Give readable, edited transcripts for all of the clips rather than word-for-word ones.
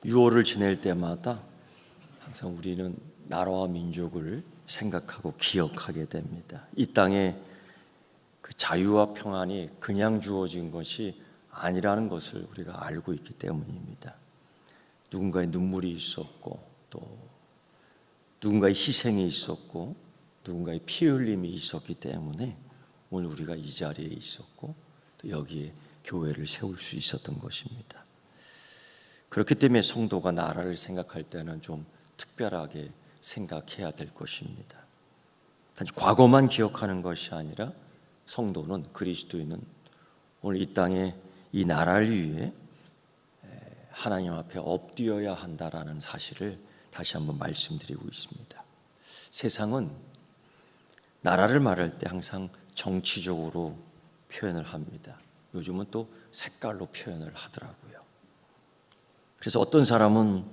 6월을 지낼 때마다 항상 우리는 나라와 민족을 생각하고 기억하게 됩니다. 이 땅에 그 자유와 평안이 그냥 주어진 것이 아니라는 것을 우리가 알고 있기 때문입니다. 누군가의 눈물이 있었고, 또 누군가의 희생이 있었고, 누군가의 피 흘림이 있었기 때문에 오늘 우리가 이 자리에 있었고, 또 여기에 교회를 세울 수 있었던 것입니다. 그렇기 때문에 성도가 나라를 생각할 때는 좀 특별하게 생각해야 될 것입니다. 단지 과거만 기억하는 것이 아니라 성도는, 그리스도인은 오늘 이 땅에 이 나라를 위해 하나님 앞에 엎드려야 한다라는 사실을 다시 한번 말씀드리고 있습니다. 세상은 나라를 말할 때 항상 정치적으로 표현을 합니다. 요즘은 또 색깔로 표현을 하더라고요. 그래서 어떤 사람은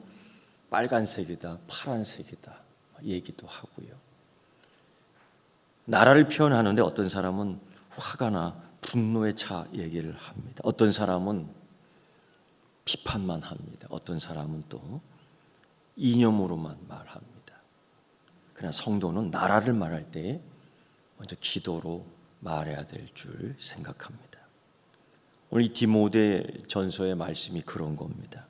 빨간색이다, 파란색이다 얘기도 하고요. 나라를 표현하는데 어떤 사람은 화가 나 분노에 차 얘기를 합니다. 어떤 사람은 비판만 합니다. 어떤 사람은 또 이념으로만 말합니다. 그러나 성도는 나라를 말할 때 먼저 기도로 말해야 될 줄 생각합니다. 오늘 이 디모데 전서의 말씀이 그런 겁니다.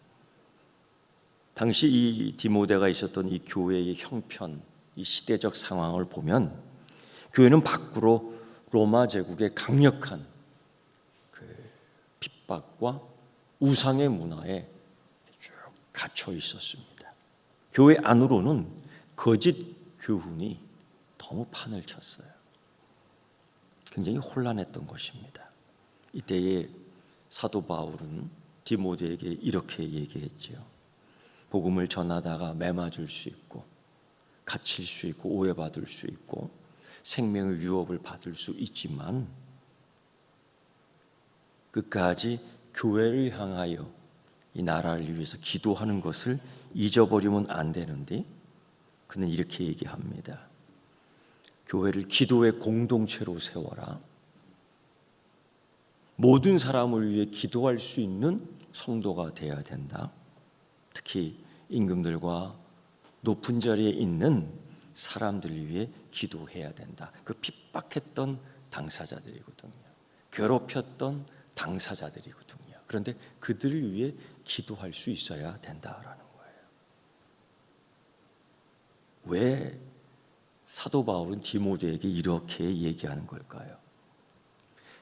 당시 이 디모데가 있었던 이 교회의 형편, 이 시대적 상황을 보면 교회는 밖으로 로마 제국의 강력한 그 핍박과 우상의 문화에 쭉 갇혀 있었습니다. 교회 안으로는 거짓 교훈이 너무 판을 쳤어요. 굉장히 혼란했던 것입니다. 이때에 사도 바울은 디모데에게 이렇게 얘기했지요. 복음을 전하다가 매맞을 수 있고, 갇힐 수 있고, 오해받을 수 있고, 생명의 유업을 받을 수 있지만 끝까지 교회를 향하여 이 나라를 위해서 기도하는 것을 잊어버리면 안 되는데, 그는 이렇게 얘기합니다. 교회를 기도의 공동체로 세워라. 모든 사람을 위해 기도할 수 있는 성도가 되어야 된다. 특히 임금들과 높은 자리에 있는 사람들을 위해 기도해야 된다. 그 핍박했던 당사자들이거든요. 괴롭혔던 당사자들이거든요. 그런데 그들을 위해 기도할 수 있어야 된다라는 거예요. 왜 사도 바울은 디모데에게 이렇게 얘기하는 걸까요?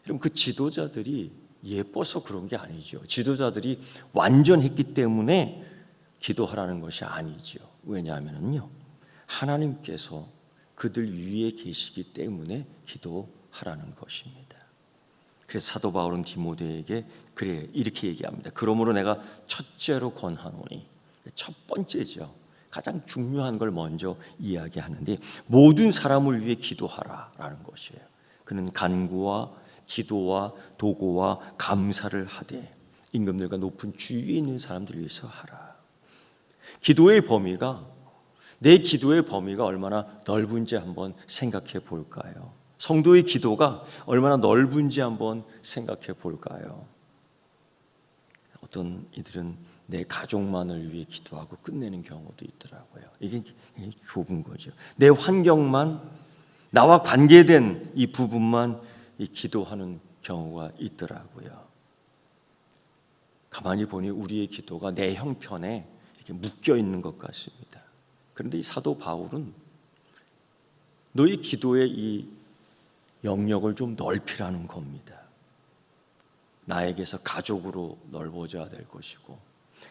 그럼 그 지도자들이 예뻐서 그런 게 아니죠. 지도자들이 완전했기 때문에 기도하라는 것이 아니죠. 왜냐하면요, 하나님께서 그들 위에 계시기 때문에 기도하라는 것입니다. 그래서 사도 바울은 디모데에게 이렇게 얘기합니다. 그러므로 내가 첫째로 권하노니, 첫 번째죠. 가장 중요한 걸 먼저 이야기하는데, 모든 사람을 위해 기도하라라는 것이에요. 그는 간구와 기도와 도고와 감사를 하되 임금들과 높은 주위에 있는 사람들을 위해서 하라. 기도의 범위가, 내 기도의 범위가 얼마나 넓은지 한번 생각해 볼까요? 성도의 기도가 얼마나 넓은지 한번 생각해 볼까요? 어떤 이들은 내 가족만을 위해 기도하고 끝내는 경우도 있더라고요. 이게 좁은 거죠. 내 환경만, 나와 관계된 이 부분만 기도하는 경우가 있더라고요. 가만히 보니 우리의 기도가 내 형편에 이렇게 묶여 있는 것 같습니다. 그런데 이 사도 바울은 너희 기도의 이 영역을 좀 넓히라는 겁니다. 나에게서 가족으로 넓어져야 될 것이고,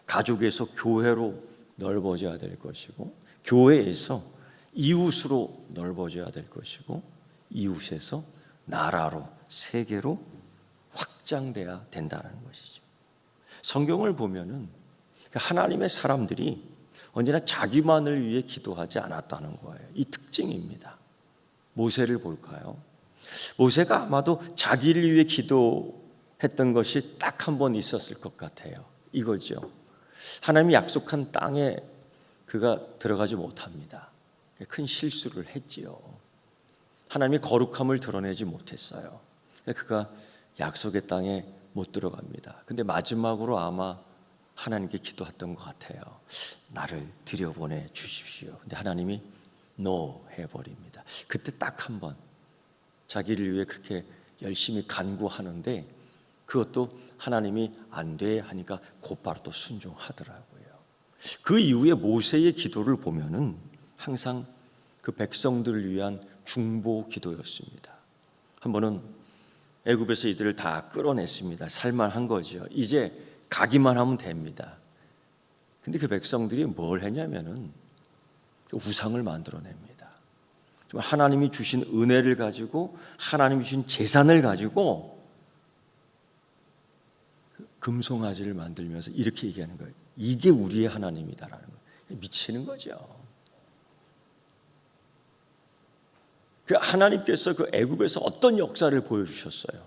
가족에서 교회로 넓어져야 될 것이고, 교회에서 이웃으로 넓어져야 될 것이고, 이웃에서 나라로, 세계로 확장돼야 된다는 것이죠. 성경을 보면은 하나님의 사람들이 언제나 자기만을 위해 기도하지 않았다는 거예요. 이 특징입니다. 모세를 볼까요? 모세가 아마도 자기를 위해 기도했던 것이 딱 한 번 있었을 것 같아요. 이거죠. 하나님이 약속한 땅에 그가 들어가지 못합니다. 큰 실수를 했지요. 하나님의 거룩함을 드러내지 못했어요. 그가 약속의 땅에 못 들어갑니다. 근데 마지막으로 아마 하나님께 기도했던 것 같아요. 나를 들여보내 주십시오. 근데 하나님이 NO 해버립니다. 그때 딱 한 번 자기를 위해 그렇게 열심히 간구하는데 그것도 하나님이 안 돼 하니까 곧바로 또 순종하더라고요. 그 이후에 모세의 기도를 보면은 항상 그 백성들을 위한 중보 기도였습니다. 한 번은 애굽에서 이들을 다 끌어냈습니다. 살만한 거죠. 이제 가기만 하면 됩니다. 근데 그 백성들이 뭘 했냐면은 우상을 만들어냅니다. 정말 하나님이 주신 은혜를 가지고 하나님이 주신 재산을 가지고 금송아지를 만들면서 이렇게 얘기하는 거예요. 이게 우리의 하나님이다라는 거예요. 미치는 거죠. 그 하나님께서 그 애굽에서 어떤 역사를 보여주셨어요?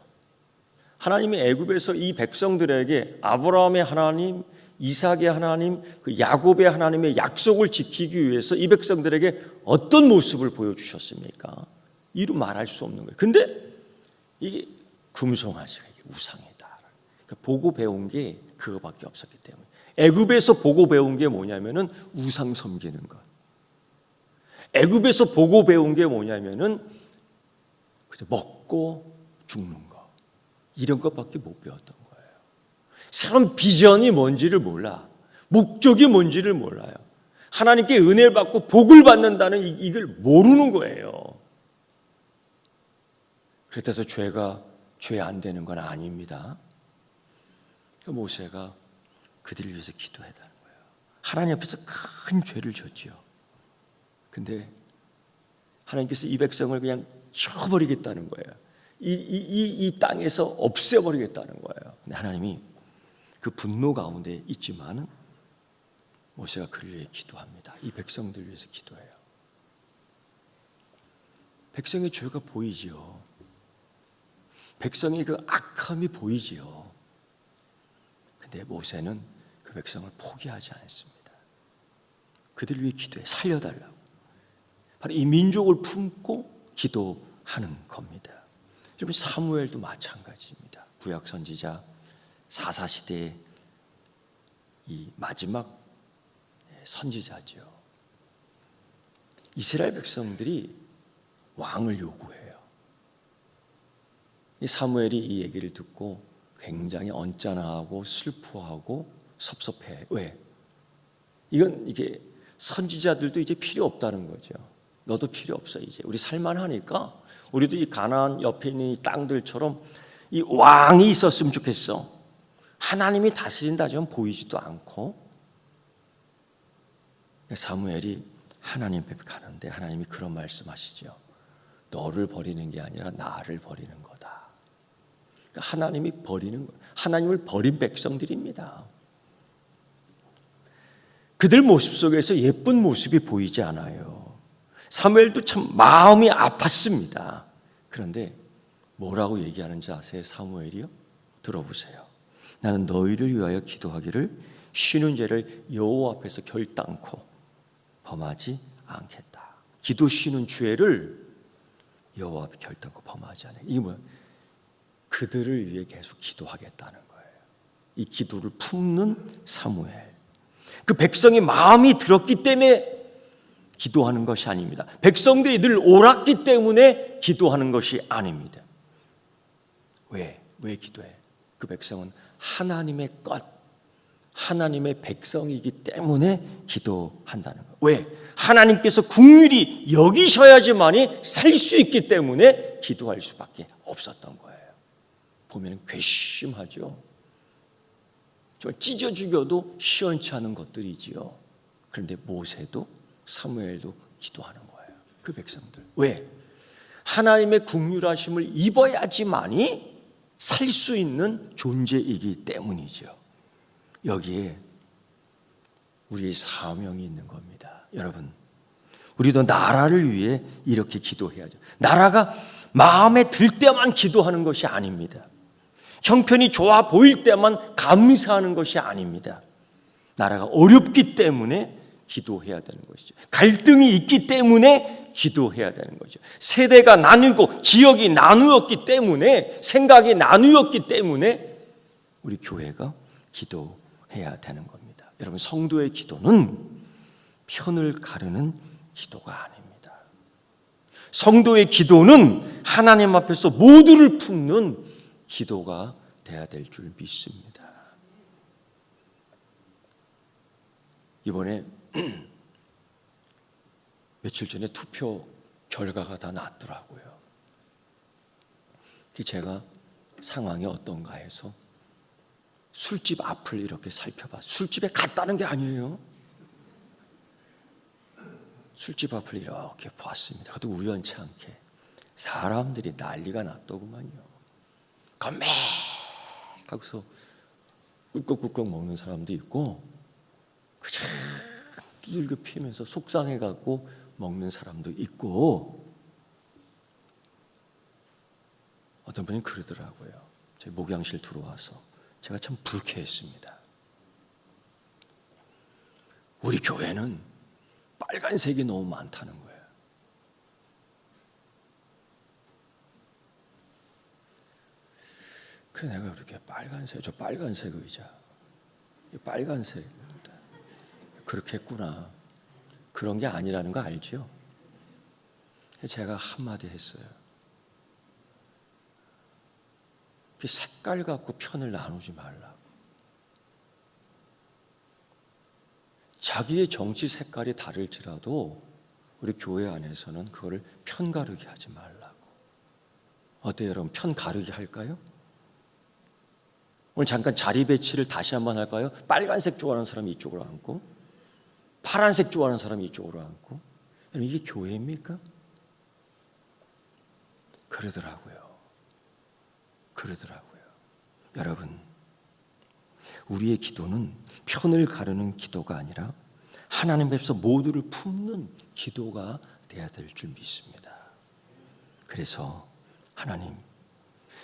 하나님이 애굽에서 이 백성들에게 아브라함의 하나님, 이삭의 하나님, 그 야곱의 하나님의 약속을 지키기 위해서 이 백성들에게 어떤 모습을 보여주셨습니까? 이루 말할 수 없는 거예요. 근데 이게 금송아지가 이게 우상이다. 보고 배운 게 그거밖에 없었기 때문에 애굽에서 보고 배운 게 뭐냐면은 우상 섬기는 것. 애굽에서 보고 배운 게 뭐냐면은 그저 먹고 죽는 거 이런 것밖에 못 배웠던 거예요. 사람 비전이 뭔지를 몰라. 목적이 뭔지를 몰라요. 하나님께 은혜를 받고 복을 받는다는 이걸 모르는 거예요. 그래서 죄가 죄 안 되는 건 아닙니다. 모세가 그들을 위해서 기도해달라는 거예요. 하나님 앞에서 큰 죄를 졌지요. 근데 하나님께서 이 백성을 그냥 쳐버리겠다는 거예요. 이 땅에서 없애버리겠다는 거예요. 근데 하나님이 그 분노 가운데 있지만은 모세가 그를 위해 기도합니다. 이 백성들을 위해서 기도해요. 백성의 죄가 보이지요. 백성의 그 악함이 보이지요. 근데 모세는 그 백성을 포기하지 않습니다. 그들을 위해 기도해 살려달라고. 바로 이 민족을 품고 기도하는 겁니다. 여러분 사무엘도 마찬가지입니다. 구약 선지자 사사시대의 이 마지막 선지자죠. 이스라엘 백성들이 왕을 요구해요. 이 사무엘이 이 얘기를 듣고 굉장히 언짢아하고 슬퍼하고 섭섭해. 왜? 이게 선지자들도 이제 필요 없다는 거죠. 너도 필요 없어 이제. 우리 살만하니까 우리도 이 가나안 옆에 있는 이 땅들처럼 이 왕이 있었으면 좋겠어. 하나님이 다스린다 좀 보이지도 않고. 사무엘이 하나님 앞에 가는데 하나님이 그런 말씀하시죠. 너를 버리는 게 아니라 나를 버리는 거다. 하나님이 버리는 거, 하나님을 버린 백성들입니다. 그들 모습 속에서 예쁜 모습이 보이지 않아요. 사무엘도 참 마음이 아팠습니다. 그런데 뭐라고 얘기하는지 아세요? 사무엘이요? 들어보세요. 나는 너희를 위하여 기도하기를 쉬는 죄를 여호와 앞에서 결단코 범하지 않겠다. 기도 쉬는 죄를 여호와 앞에 결단코 범하지 않아요. 이게 뭐야? 그들을 위해 계속 기도하겠다는 거예요. 이 기도를 품는 사무엘. 그 백성이 마음이 들었기 때문에 기도하는 것이 아닙니다. 백성들이 늘 옳았기 때문에 기도하는 것이 아닙니다. 왜 기도해? 그 백성은 하나님의 것, 하나님의 백성이기 때문에 기도한다는 거예요. 왜? 하나님께서 긍휼히 여기셔야지만이 살 수 있기 때문에 기도할 수밖에 없었던 거예요. 보면 괘씸하죠. 정말 찢어 죽여도 시원치 않은 것들이지요. 그런데 모세도 사무엘도 기도하는 거예요. 그 백성들. 왜? 하나님의 긍휼하심을 입어야지만이 살 수 있는 존재이기 때문이죠. 여기에 우리의 사명이 있는 겁니다. 여러분, 우리도 나라를 위해 이렇게 기도해야죠. 나라가 마음에 들 때만 기도하는 것이 아닙니다. 형편이 좋아 보일 때만 감사하는 것이 아닙니다. 나라가 어렵기 때문에 기도해야 되는 것이죠. 갈등이 있기 때문에 기도해야 되는 거죠. 세대가 나뉘고 지역이 나누었기 때문에 생각이 나누었기 때문에 우리 교회가 기도해야 해야 되는 겁니다. 여러분, 성도의 기도는 편을 가르는 기도가 아닙니다. 성도의 기도는 하나님 앞에서 모두를 품는 기도가 돼야 될 줄 믿습니다. 이번에 며칠 전에 투표 결과가 다 났더라고요. 제가 상황이 어떤가 해서 술집 앞을 이렇게 살펴봤어요. 술집에 갔다는 게 아니에요. 술집 앞을 이렇게 보았습니다. 그것도 우연치 않게 사람들이 난리가 났더구만요. 건매 하고서 꿀꺽꿀꺽 먹는 사람도 있고 그냥 두들겨 피면서 속상해갖고 먹는 사람도 있고, 어떤 분이 그러더라고요. 제 목양실 들어와서 제가 참 불쾌했습니다. 우리 교회는 빨간색이 너무 많다는 거예요. 그래서 내가 그렇게 저 빨간색 의자, 빨간색 그렇게 했구나. 그런 게 아니라는 거 알죠? 제가 한마디 했어요. 색깔 갖고 편을 나누지 말라고. 자기의 정치 색깔이 다를지라도 우리 교회 안에서는 그거를 편 가르기 하지 말라고. 어때요, 여러분? 편 가르기 할까요? 오늘 잠깐 자리 배치를 다시 한번 할까요? 빨간색 좋아하는 사람이 이쪽으로 앉고, 파란색 좋아하는 사람이 이쪽으로 앉고. 여러분, 이게 교회입니까? 그러더라고요. 여러분, 우리의 기도는 편을 가르는 기도가 아니라 하나님 앞에서 모두를 품는 기도가 돼야 될 줄 믿습니다. 그래서 하나님,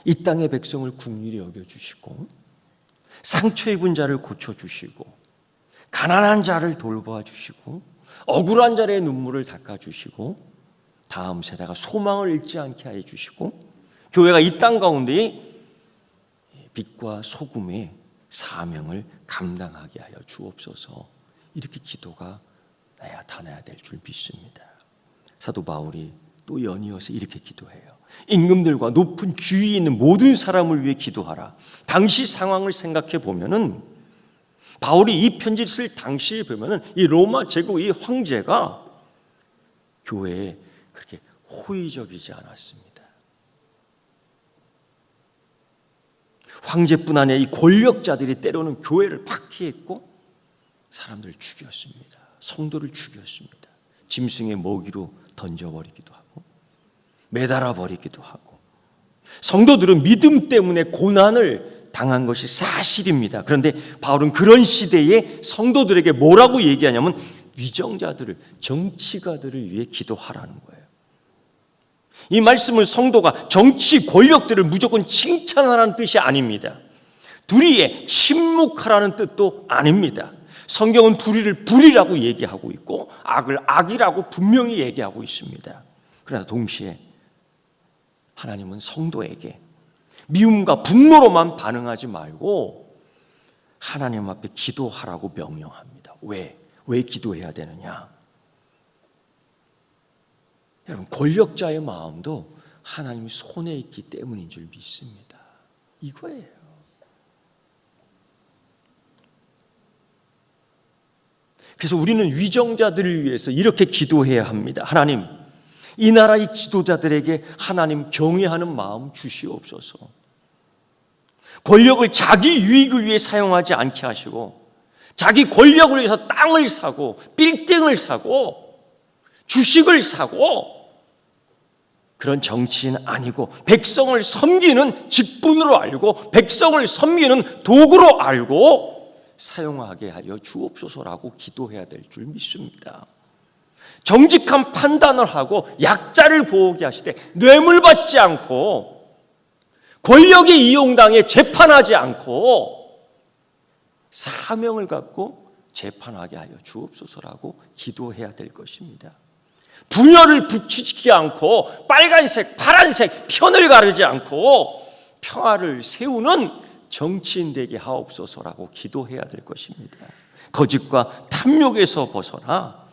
이 땅의 백성을 긍휼히 여겨주시고, 상처 입은 자를 고쳐주시고, 가난한 자를 돌봐주시고, 억울한 자의 눈물을 닦아주시고, 다음 세대가 소망을 잃지 않게 해주시고, 교회가 이 땅 가운데 빛과 소금의 사명을 감당하게 하여 주옵소서. 이렇게 기도가 나타나야 될 줄 믿습니다. 사도 바울이 또 연이어서 이렇게 기도해요. 임금들과 높은 주위에 있는 모든 사람을 위해 기도하라. 당시 상황을 생각해 보면은, 바울이 이 편지를 쓸 당시에 보면은 이 로마 제국 이 황제가 교회에 그렇게 호의적이지 않았습니다. 황제뿐 아니라 이 권력자들이 때로는 교회를 박해했고 사람들을 죽였습니다. 성도를 죽였습니다. 짐승의 먹이로 던져버리기도 하고 매달아 버리기도 하고, 성도들은 믿음 때문에 고난을 당한 것이 사실입니다. 그런데 바울은 그런 시대에 성도들에게 뭐라고 얘기하냐면 위정자들을, 정치가들을 위해 기도하라는 거예요. 이 말씀은 성도가 정치 권력들을 무조건 칭찬하라는 뜻이 아닙니다. 불의에 침묵하라는 뜻도 아닙니다. 성경은 불의를 불의라고 얘기하고 있고 악을 악이라고 분명히 얘기하고 있습니다. 그러나 동시에 하나님은 성도에게 미움과 분노로만 반응하지 말고 하나님 앞에 기도하라고 명령합니다. 왜 기도해야 되느냐? 여러분, 권력자의 마음도 하나님이 손에 있기 때문인 줄 믿습니다. 이거예요. 그래서 우리는 위정자들을 위해서 이렇게 기도해야 합니다. 하나님, 이 나라의 지도자들에게 하나님 경외하는 마음 주시옵소서. 권력을 자기 유익을 위해 사용하지 않게 하시고, 자기 권력을 위해서 땅을 사고 빌딩을 사고 주식을 사고 그런 정치인 아니고, 백성을 섬기는 직분으로 알고 백성을 섬기는 도구로 알고 사용하게 하여 주옵소서라고 기도해야 될 줄 믿습니다. 정직한 판단을 하고 약자를 보호하게 하시되 뇌물받지 않고 권력에 이용당해 재판하지 않고 사명을 갖고 재판하게 하여 주옵소서라고 기도해야 될 것입니다. 분열을 부추기지 않고 빨간색, 파란색 편을 가르지 않고 평화를 세우는 정치인 되게 하옵소서라고 기도해야 될 것입니다. 거짓과 탐욕에서 벗어나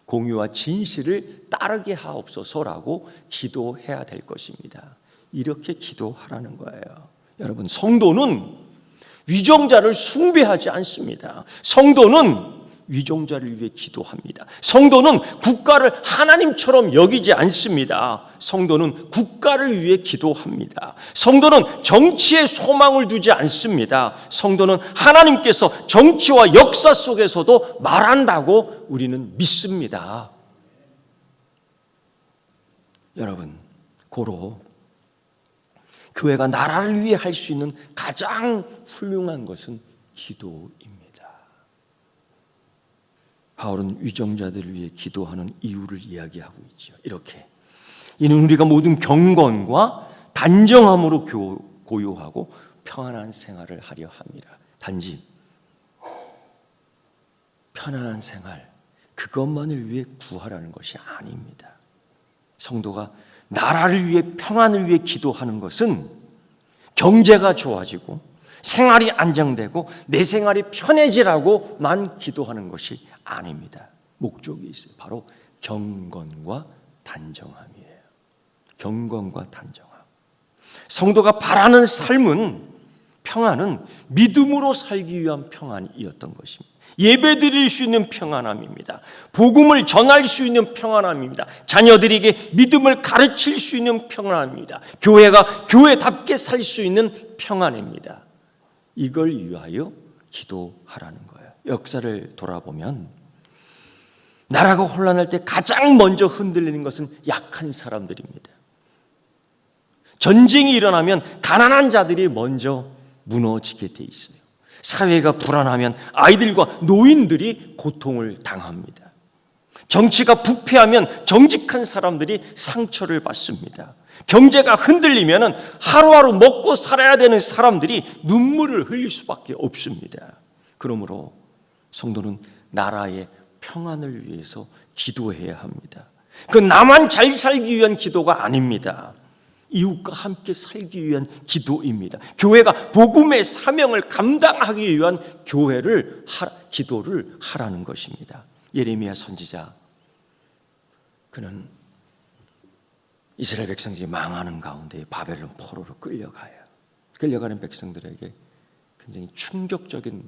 공의와 진실을 따르게 하옵소서라고 기도해야 될 것입니다. 이렇게 기도하라는 거예요. 여러분, 성도는 위정자를 숭배하지 않습니다. 성도는 위정자를 위해 기도합니다. 성도는 국가를 하나님처럼 여기지 않습니다. 성도는 국가를 위해 기도합니다. 성도는 정치에 소망을 두지 않습니다. 성도는 하나님께서 정치와 역사 속에서도 말한다고 우리는 믿습니다. 여러분, 고로 교회가 나라를 위해 할 수 있는 가장 훌륭한 것은 기도입니다. 바울은 위정자들을 위해 기도하는 이유를 이야기하고 있죠. 이렇게, 이는 우리가 모든 경건과 단정함으로 고요하고 평안한 생활을 하려 합니다. 단지 편안한 생활, 그것만을 위해 구하라는 것이 아닙니다. 성도가 나라를 위해, 평안을 위해 기도하는 것은 경제가 좋아지고 생활이 안정되고 내 생활이 편해지라고만 기도하는 것이 아닙니다. 목적이 있어요. 바로 경건과 단정함이에요. 경건과 단정함. 성도가 바라는 삶은, 평안은 믿음으로 살기 위한 평안이었던 것입니다. 예배드릴 수 있는 평안함입니다. 복음을 전할 수 있는 평안함입니다. 자녀들에게 믿음을 가르칠 수 있는 평안함입니다. 교회가 교회답게 살 수 있는 평안입니다. 이걸 위하여 기도하라는 거예요. 역사를 돌아보면 나라가 혼란할 때 가장 먼저 흔들리는 것은 약한 사람들입니다. 전쟁이 일어나면 가난한 자들이 먼저 무너지게 돼 있어요. 사회가 불안하면 아이들과 노인들이 고통을 당합니다. 정치가 부패하면 정직한 사람들이 상처를 받습니다. 경제가 흔들리면 하루하루 먹고 살아야 되는 사람들이 눈물을 흘릴 수밖에 없습니다. 그러므로 성도는 나라의 평안을 위해서 기도해야 합니다. 그 나만 잘 살기 위한 기도가 아닙니다. 이웃과 함께 살기 위한 기도입니다. 교회가 복음의 사명을 감당하기 위한 기도를 하라는 것입니다. 예레미야 선지자, 그는 이스라엘 백성들이 망하는 가운데 바벨론 포로로 끌려가는 백성들에게 굉장히 충격적인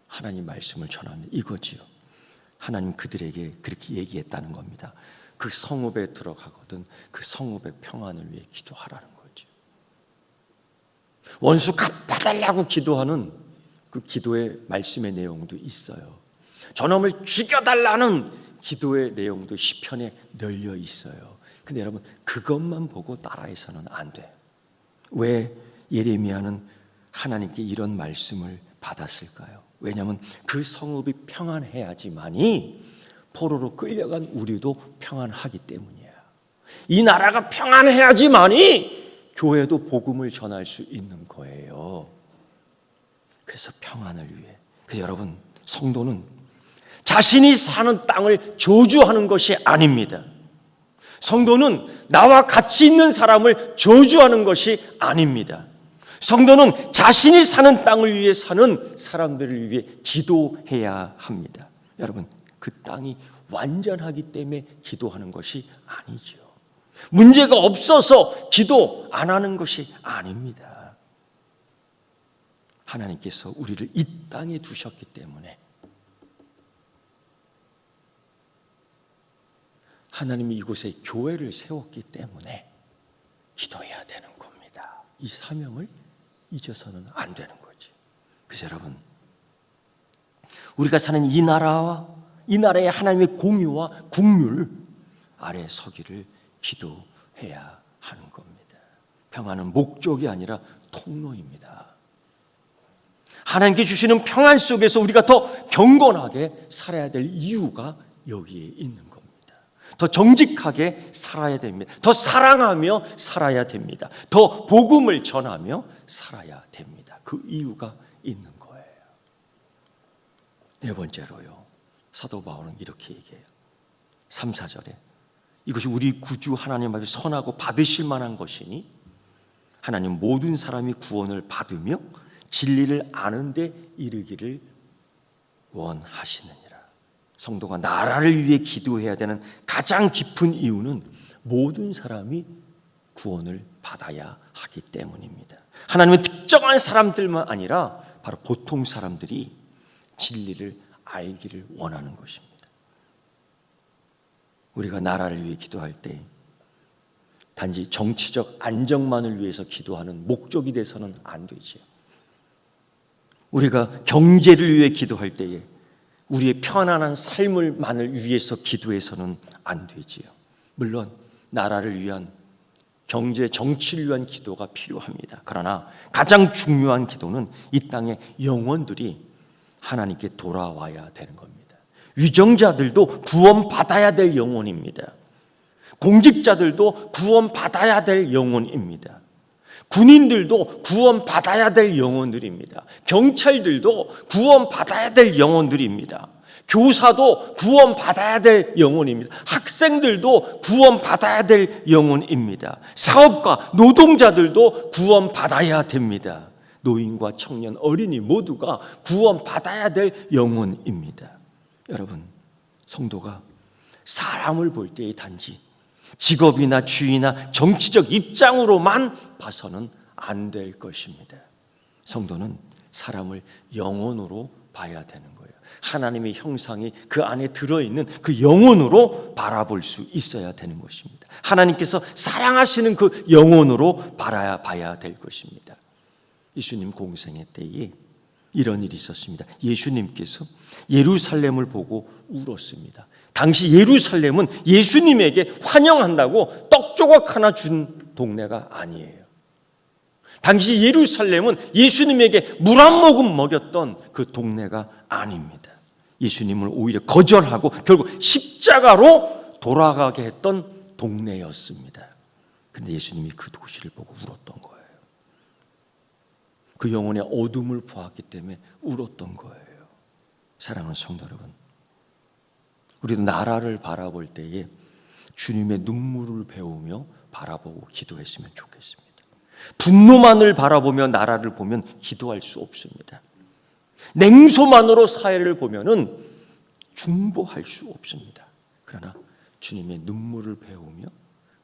하나님 말씀을 전합니다. 이거지요. 하나님 그들에게 그렇게 얘기했다는 겁니다. 그 성읍에 들어가거든 그 성읍의 평안을 위해 기도하라는 거죠. 원수 갚아달라고 기도하는 그 기도의 말씀의 내용도 있어요. 저놈을 죽여달라는 기도의 내용도 시편에 널려 있어요. 근데 여러분, 그것만 보고 따라해서는 안 돼요. 왜 예레미야는 하나님께 이런 말씀을 받았을까요? 왜냐하면 그 성읍이 평안해야지만이 포로로 끌려간 우리도 평안하기 때문이에요. 이 나라가 평안해야지만이 교회도 복음을 전할 수 있는 거예요. 그래서 평안을 위해. 그래서 여러분, 성도는 자신이 사는 땅을 저주하는 것이 아닙니다. 성도는 나와 같이 있는 사람을 저주하는 것이 아닙니다. 성도는 자신이 사는 땅을 위해 사는 사람들을 위해 기도해야 합니다. 여러분, 그 땅이 완전하기 때문에 기도하는 것이 아니죠. 문제가 없어서 기도 안 하는 것이 아닙니다. 하나님께서 우리를 이 땅에 두셨기 때문에, 하나님이 이곳에 교회를 세웠기 때문에 기도해야 되는 겁니다. 이 사명을 잊어서는 안 되는 거지. 그래서 여러분, 우리가 사는 이 나라와 이 나라의 하나님의 공의와 국률 아래 서기를 기도해야 하는 겁니다. 평안은 목적이 아니라 통로입니다. 하나님께 주시는 평안 속에서 우리가 더 경건하게 살아야 될 이유가 여기에 있는 겁니다. 더 정직하게 살아야 됩니다. 더 사랑하며 살아야 됩니다. 더 복음을 전하며 살아야 됩니다. 그 이유가 있는 거예요. 네 번째로요, 사도 바울은 이렇게 얘기해요. 3, 4절에 이것이 우리 구주 하나님 앞에 선하고 받으실 만한 것이니 하나님 모든 사람이 구원을 받으며 진리를 아는 데 이르기를 원하시느니라. 성도가 나라를 위해 기도해야 되는 가장 깊은 이유는 모든 사람이 구원을 받아야 하기 때문입니다. 하나님은 특정한 사람들만 아니라 바로 보통 사람들이 진리를 알기를 원하는 것입니다. 우리가 나라를 위해 기도할 때 단지 정치적 안정만을 위해서 기도하는 목적이 돼서는 안 되지요. 우리가 경제를 위해 기도할 때에 우리의 편안한 삶을만을 위해서 기도해서는 안 되지요. 물론 나라를 위한 경제, 정치를 위한 기도가 필요합니다. 그러나 가장 중요한 기도는 이 땅의 영혼들이 하나님께 돌아와야 되는 겁니다. 위정자들도 구원받아야 될 영혼입니다. 공직자들도 구원받아야 될 영혼입니다. 군인들도 구원받아야 될 영혼들입니다. 경찰들도 구원받아야 될 영혼들입니다. 교사도 구원받아야 될 영혼입니다. 학생들도 구원받아야 될 영혼입니다. 사업가, 노동자들도 구원받아야 됩니다. 노인과 청년, 어린이 모두가 구원받아야 될 영혼입니다. 여러분, 성도가 사람을 볼 때의 단지 직업이나 주의나 정치적 입장으로만 봐서는 안 될 것입니다. 성도는 사람을 영혼으로 봐야 되는 거예요. 하나님의 형상이 그 안에 들어있는 그 영혼으로 바라볼 수 있어야 되는 것입니다. 하나님께서 사랑하시는 그 영혼으로 봐야 될 것입니다. 예수님 공생애 때에 이런 일이 있었습니다. 예수님께서 예루살렘을 보고 울었습니다. 당시 예루살렘은 예수님에게 환영한다고 떡 조각 하나 준 동네가 아니에요. 당시 예루살렘은 예수님에게 물 한 모금 먹였던 그 동네가 아닙니다. 예수님을 오히려 거절하고 결국 십자가로 돌아가게 했던 동네였습니다. 그런데 예수님이 그 도시를 보고 울었던 거예요. 그 영혼의 어둠을 보았기 때문에 울었던 거예요. 사랑하는 성도 여러분, 우리도 나라를 바라볼 때에 주님의 눈물을 배우며 바라보고 기도했으면 좋겠습니다. 분노만을 바라보며 나라를 보면 기도할 수 없습니다. 냉소만으로 사회를 보면은 중보할 수 없습니다. 그러나 주님의 눈물을 배우며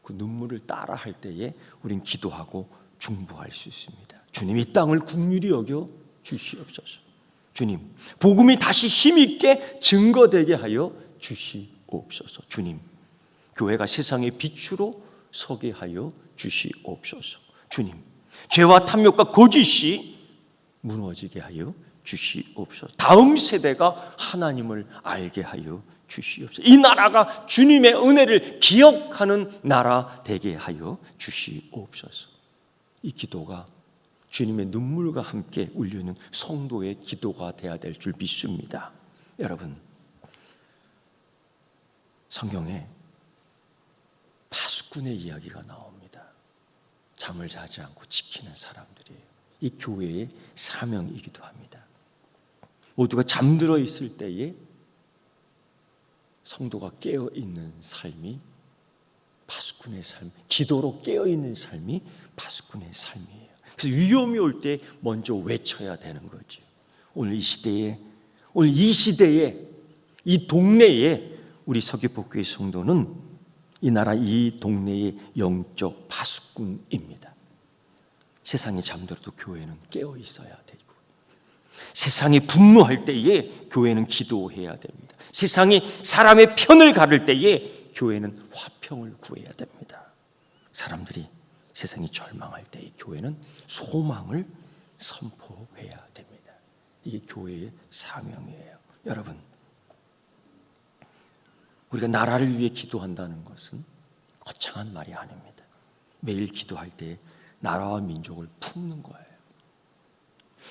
그 눈물을 따라 할 때에 우린 기도하고 중보할 수 있습니다. 주님, 이 땅을 긍휼히 여겨 주시옵소서. 주님, 복음이 다시 힘있게 증거되게 하여 주시옵소서. 주님, 교회가 세상의 빛으로 서게 하여 주시옵소서. 주님, 죄와 탐욕과 거짓이 무너지게 하여 주시옵소서. 다음 세대가 하나님을 알게 하여 주시옵소서. 이 나라가 주님의 은혜를 기억하는 나라 되게 하여 주시옵소서. 이 기도가 주님의 눈물과 함께 울리는 성도의 기도가 되어야 될 줄 믿습니다. 여러분, 성경에 파수꾼의 이야기가 나옵니다. 잠을 자지 않고 지키는 사람들이에요. 이 교회의 사명이기도 합니다. 모두가 잠들어 있을 때에 성도가 깨어있는 삶이 파수꾼의 삶, 기도로 깨어있는 삶이 파수꾼의 삶이에요. 그래서 위험이 올 때 먼저 외쳐야 되는 거죠. 오늘 이 시대에, 이 동네에 우리 서귀포교회 성도는 이 나라 이 동네의 영적 파수꾼입니다. 세상이 잠들어도 교회는 깨어 있어야 되고, 세상이 분노할 때에 교회는 기도해야 됩니다. 세상이 사람의 편을 가를 때에 교회는 화평을 구해야 됩니다. 사람들이 세상이 절망할 때에 교회는 소망을 선포해야 됩니다. 이게 교회의 사명이에요. 여러분, 우리가 나라를 위해 기도한다는 것은 거창한 말이 아닙니다. 매일 기도할 때 나라와 민족을 품는 거예요.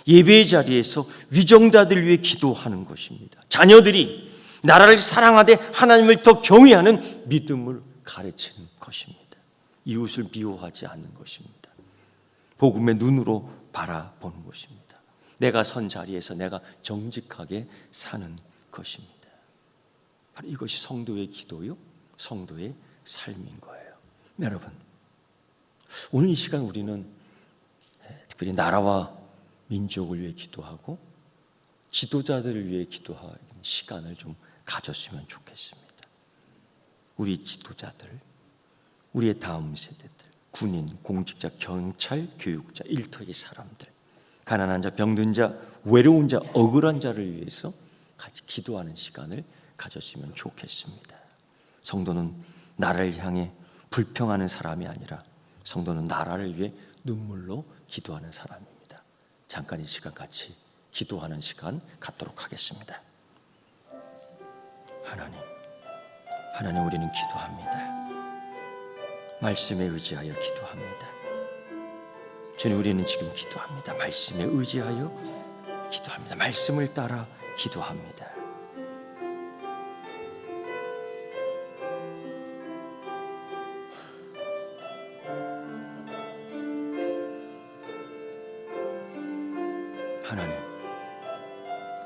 예배의 자리에서 위정자들 위해 기도하는 것입니다. 자녀들이 나라를 사랑하되 하나님을 더 경외하는 믿음을 가르치는 것입니다. 이웃을 미워하지 않는 것입니다. 복음의 눈으로 바라보는 것입니다. 내가 선 자리에서 내가 정직하게 사는 것입니다. 바로 이것이 성도의 기도요, 성도의 삶인 거예요. 여러분, 오늘 이 시간 우리는 특별히 나라와 민족을 위해 기도하고 지도자들을 위해 기도하는 시간을 좀 가졌으면 좋겠습니다. 우리 지도자들, 우리의 다음 세대들, 군인, 공직자, 경찰, 교육자, 일터의 사람들, 가난한 자, 병든 자, 외로운 자, 억울한 자를 위해서 같이 기도하는 시간을 가졌으면 좋겠습니다. 성도는 나라를 향해 불평하는 사람이 아니라 성도는 나라를 위해 눈물로 기도하는 사람입니다. 잠깐 이 시간 같이 기도하는 시간 갖도록 하겠습니다. 하나님 우리는 기도합니다. 말씀에 의지하여 기도합니다. 주님, 우리는 지금 기도합니다. 말씀에 의지하여 기도합니다. 말씀을 따라 기도합니다.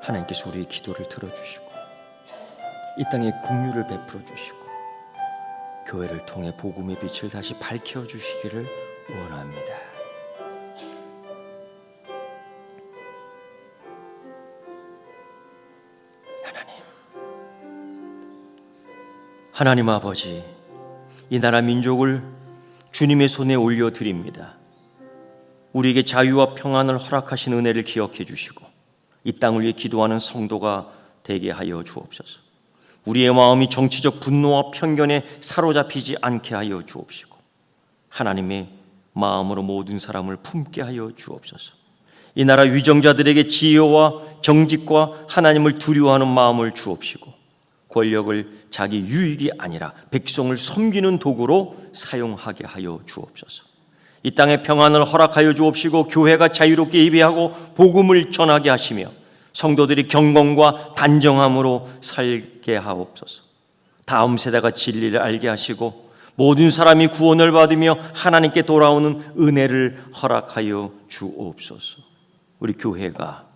하나님께서 우리의 기도를 들어주시고 이 땅에 긍휼을 베풀어 주시고 교회를 통해 복음의 빛을 다시 밝혀주시기를 원합니다. 하나님 아버지, 이 나라 민족을 주님의 손에 올려드립니다. 우리에게 자유와 평안을 허락하신 은혜를 기억해 주시고 이 땅을 위해 기도하는 성도가 되게 하여 주옵소서. 우리의 마음이 정치적 분노와 편견에 사로잡히지 않게 하여 주옵시고 하나님의 마음으로 모든 사람을 품게 하여 주옵소서. 이 나라 위정자들에게 지혜와 정직과 하나님을 두려워하는 마음을 주옵시고 권력을 자기 유익이 아니라 백성을 섬기는 도구로 사용하게 하여 주옵소서. 이 땅에 평안을 허락하여 주옵시고 교회가 자유롭게 예배하고 복음을 전하게 하시며 성도들이 경건과 단정함으로 살게 하옵소서. 다음 세대가 진리를 알게 하시고 모든 사람이 구원을 받으며 하나님께 돌아오는 은혜를 허락하여 주옵소서. 우리 교회가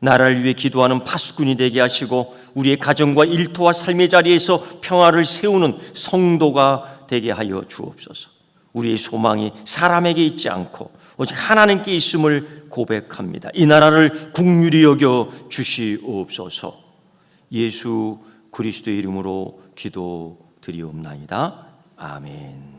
나라를 위해 기도하는 파수꾼이 되게 하시고 우리의 가정과 일터와 삶의 자리에서 평화를 세우는 성도가 되게 하여 주옵소서. 우리의 소망이 사람에게 있지 않고 오직 하나님께 있음을 고백합니다. 이 나라를 긍휼히 여겨 주시옵소서. 예수 그리스도의 이름으로 기도드리옵나이다. 아멘.